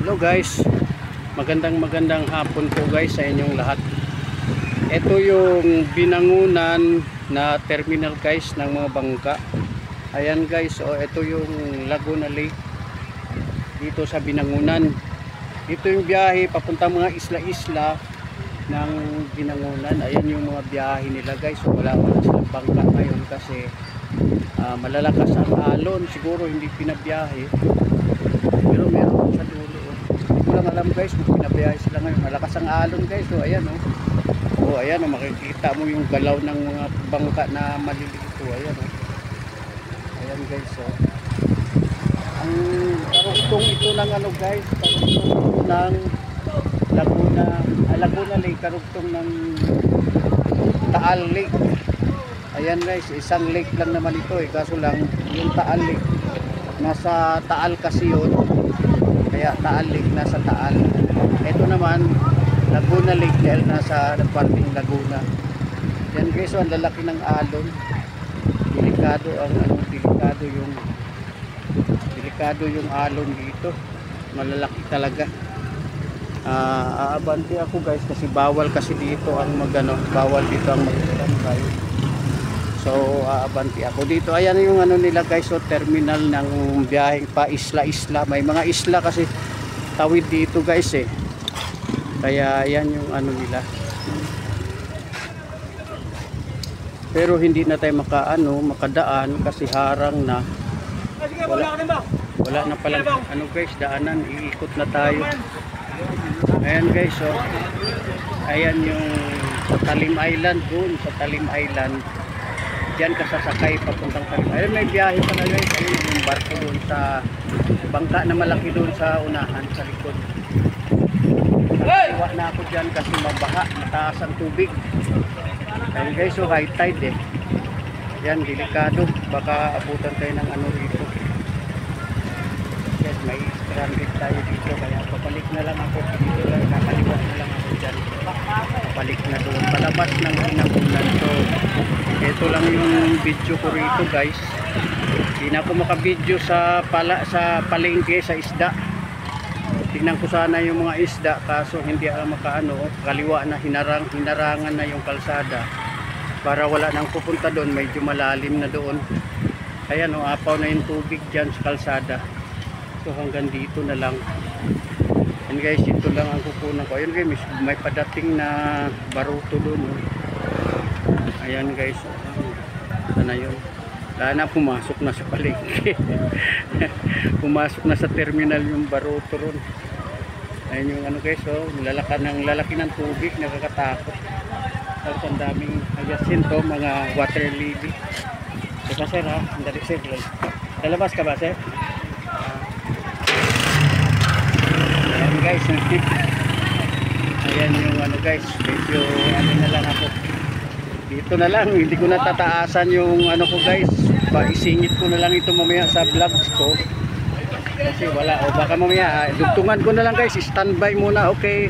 Hello guys, magandang hapon po guys sa inyong lahat. Ito yung binangunan na terminal guys ng mga bangka. Ayan guys, ito yung Laguna Lake dito sa binangunan. Ito yung biyahe papunta mga isla-isla ng binangunan. Ayan yung mga biyahe nila guys. Wala silang bangka ngayon kasi malalakas ang alon. Siguro hindi pinabiyahe, pero meron sa dulo. Hindi ko lang alam guys kung pinabiyahe sila ngayon. Malakas ang alon guys. Ayan ayan makikita mo yung galaw ng mga bangka na maliliit. Ayan ayan guys. Ang karugtong ito ng guys, karugtong ng Laguna Lake, karugtong ng Taal Lake. Ayan guys, isang lake lang naman ito kaso lang yung Taal Lake nasa Taal kasi yun, kaya Taal Lake nasa Taal. Ito naman Laguna Lake dahil nasa parting Laguna. Yan guys, ang lalaki ng alon. Delikado yung alon dito. Malalaki talaga. Aabante ako guys kasi bawal kasi dito ang bawal dito ang mag-standby. So aabante ako dito. Ayan yung nila guys, terminal ng biyaheng pa isla-isla. May mga isla kasi tawid dito guys Kaya ayan yung nila. Pero hindi na tayo makadaan kasi harang na. Wala na palang guys, daanan, iikot na tayo. Ayan guys, ayan yung sa Talim Island, doon sa Talim Island. Diyan ka sasakay papuntang Talim. Ayun, may biyahe pala guys. Ayun yung barko doon sa bangka na malaki doon sa unahan, sa likod. Iwa na ako dyan kasi mabaha, mataas ang tubig. Ayun guys, high tide yan, delikado, baka abutan tayo ng dito. Yes, may stranded tayo dito, kaya papalik na lang ako dito lang, kakaliwat na lang ako dyan. Balik na doon, palabas ng Binangunan. So ito lang yung video ko rito guys. Hindi na ako makabidyo sa palengke, sa isda. Tingnan ko sana yung mga isda kaso hindi kaliwa na, hinarangan na yung kalsada para wala nang pupunta doon, medyo malalim na doon. Ayan apaw na yung tubig dyan sa kalsada. So hanggang dito na lang. And guys, ito lang ang kukunan ko. Ayun guys, may padating na baruto doon. Ayan guys, sana yun. Sana pumasok na sa palengke. Pumasok na sa terminal yung baruto ron. Ayun yung guys, lalaki ng tubig, nakakatakot. Tapos ang daming hyacinto, mga water lily. Diba sir andali sir, lalabas ka ba sir? Ayan guys, ayan yung guys, medyo na lang ako. Dito na lang, hindi ko natataasan yung ko guys. Isingit ko na lang ito mamaya sa vlogs ko. Kasi wala, baka mamaya dugtungan ko na lang guys, standby muna, okay.